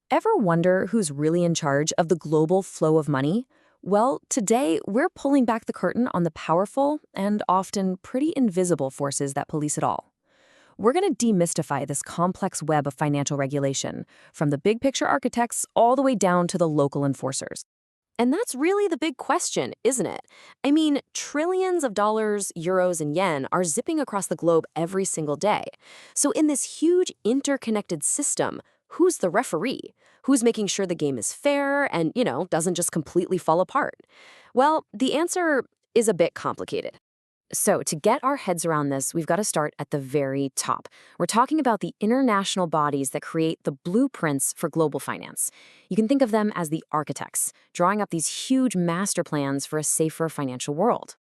Ever wonder who's really in charge of the global flow of money? Well, today we're pulling back the curtain on the powerful and often pretty invisible forces that police it all. We're going to demystify this complex web of financial regulation, from the big picture architects all the way down to the local enforcers. And that's really the big question, isn't it? I mean, trillions of dollars, euros, and yen are zipping across the globe every single day. So, in this huge interconnected system, who's the referee? Who's making sure the game is fair and, doesn't just completely fall apart? Well, the answer is a bit complicated. So, to get our heads around this, we've got to start at the very top. We're talking about the international bodies that create the blueprints for global finance. You can think of them as the architects, drawing up these huge master plans for a safer financial world.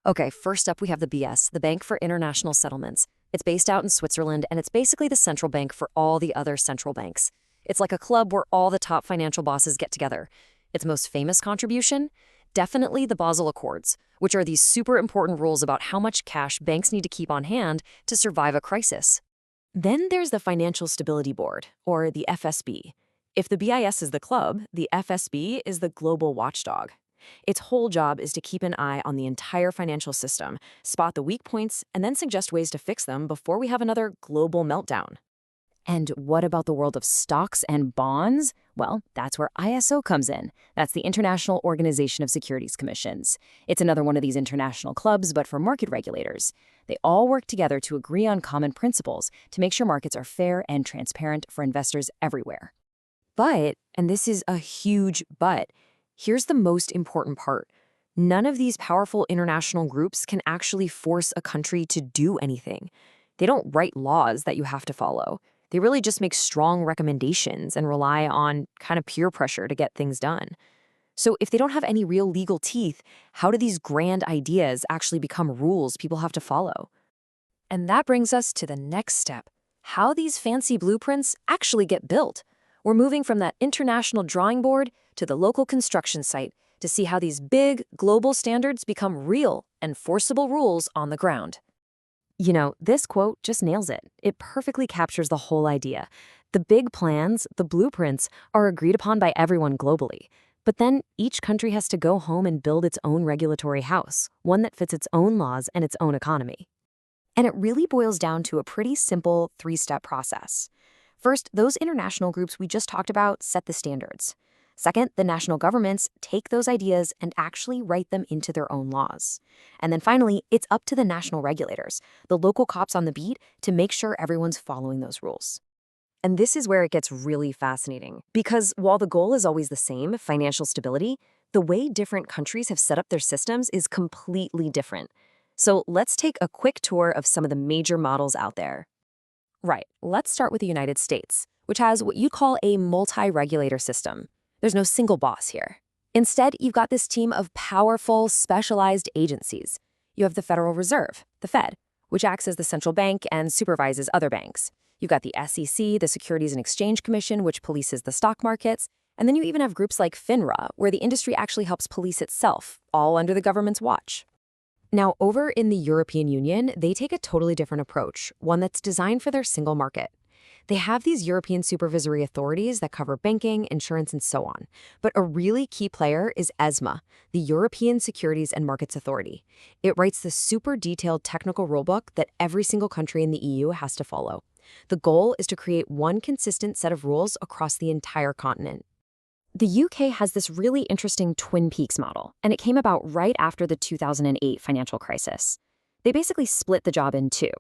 Okay, first up we have the BS, the Bank for International Settlements. It's based out in Switzerland, and it's basically the central bank for all the other central banks. It's like a club where all the top financial bosses get together. Its most famous contribution? Definitely the Basel Accords, which are these super important rules about how much cash banks need to keep on hand to survive a crisis. Then there's the Financial Stability Board, or the FSB. If the BIS is the club, the FSB is the global watchdog. Its whole job is to keep an eye on the entire financial system, spot the weak points, and then suggest ways to fix them before we have another global meltdown. And what about the world of stocks and bonds? Well, that's where ISO comes in. That's the International Organization of Securities Commissions. It's another one of these international clubs, but for market regulators. They all work together to agree on common principles to make sure markets are fair and transparent for investors everywhere. But, and this is a huge but, here's the most important part. None of these powerful international groups can actually force a country to do anything. They don't write laws that you have to follow. They really just make strong recommendations and rely on kind of peer pressure to get things done. So if they don't have any real legal teeth, how do these grand ideas actually become rules people have to follow? And that brings us to the next step, how these fancy blueprints actually get built. We're moving from that international drawing board to the local construction site to see how these big global standards become real, enforceable rules on the ground. This quote just nails it. It perfectly captures the whole idea. The big plans, the blueprints, are agreed upon by everyone globally. But then each country has to go home and build its own regulatory house, one that fits its own laws and its own economy. And it really boils down to a pretty simple three-step process. First, those international groups we just talked about set the standards. Second, the national governments take those ideas and actually write them into their own laws. And then finally, it's up to the national regulators, the local cops on the beat, to make sure everyone's following those rules. And this is where it gets really fascinating, because while the goal is always the same, financial stability, the way different countries have set up their systems is completely different. So let's take a quick tour of some of the major models out there. Right, let's start with the United States, which has what you'd call a multi-regulator system. There's no single boss here. Instead, you've got this team of powerful, specialized agencies. You have the Federal Reserve, the Fed, which acts as the central bank and supervises other banks. You've got the SEC, the Securities and Exchange Commission, which polices the stock markets. And then you even have groups like FINRA, where the industry actually helps police itself, all under the government's watch. Now, over in the European Union, they take a totally different approach, one that's designed for their single market. They have these European supervisory authorities that cover banking, insurance, and so on. But a really key player is ESMA, the European Securities and Markets Authority. It writes the super detailed technical rulebook that every single country in the EU has to follow. The goal is to create one consistent set of rules across the entire continent. The UK has this really interesting Twin Peaks model, and it came about right after the 2008 financial crisis. They basically split the job in two.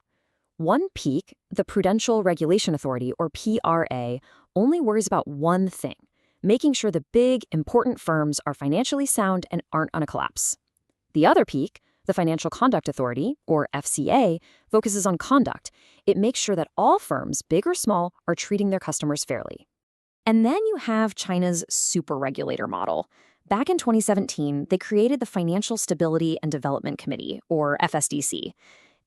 One peak, the Prudential Regulation Authority, or PRA, only worries about one thing, making sure the big, important firms are financially sound and aren't on a collapse. The other peak, the Financial Conduct Authority, or FCA, focuses on conduct. It makes sure that all firms, big or small, are treating their customers fairly. And then you have China's super regulator model. Back in 2017, they created the Financial Stability and Development Committee, or FSDC.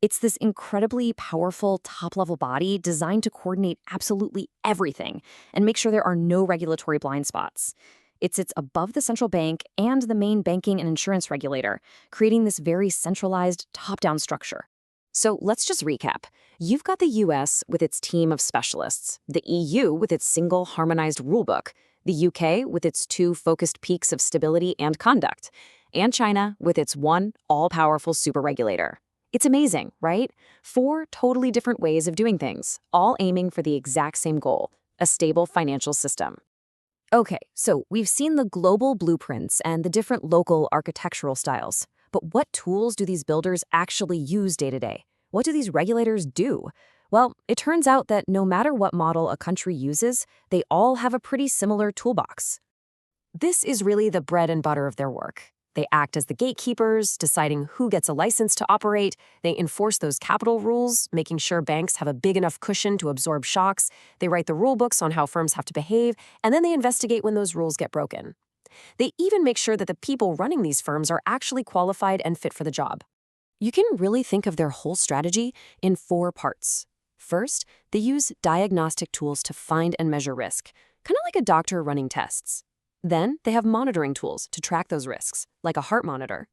It's this incredibly powerful top-level body designed to coordinate absolutely everything and make sure there are no regulatory blind spots. It sits above the central bank and the main banking and insurance regulator, creating this very centralized top-down structure. So let's just recap. You've got the US with its team of specialists, the EU with its single harmonized rulebook, the UK with its two focused peaks of stability and conduct, and China with its one all-powerful superregulator. It's amazing, right? Four totally different ways of doing things, all aiming for the exact same goal, a stable financial system. Okay, so we've seen the global blueprints and the different local architectural styles. But what tools do these builders actually use day to day? What do these regulators do? Well, it turns out that no matter what model a country uses, they all have a pretty similar toolbox. This is really the bread and butter of their work. They act as the gatekeepers, deciding who gets a license to operate. They enforce those capital rules, making sure banks have a big enough cushion to absorb shocks. They write the rule books on how firms have to behave, and then they investigate when those rules get broken. They even make sure that the people running these firms are actually qualified and fit for the job. You can really think of their whole strategy in four parts. First, they use diagnostic tools to find and measure risk, kind of like a doctor running tests. Then, they have monitoring tools to track those risks, like a heart monitor.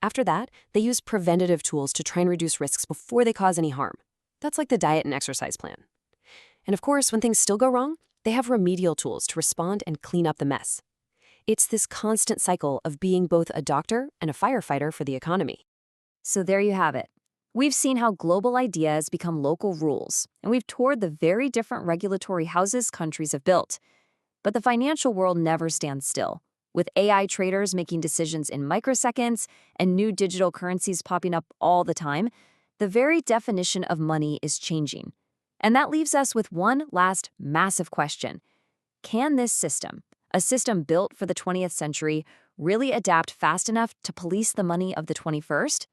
After that, they use preventative tools to try and reduce risks before they cause any harm. That's like the diet and exercise plan. And of course, when things still go wrong, they have remedial tools to respond and clean up the mess. It's this constant cycle of being both a doctor and a firefighter for the economy. So there you have it. We've seen how global ideas become local rules, and we've toured the very different regulatory houses countries have built. But the financial world never stands still. With AI traders making decisions in microseconds and new digital currencies popping up all the time, the very definition of money is changing. And that leaves us with one last massive question. Can this system, a system built for the 20th century, really adapt fast enough to police the money of the 21st?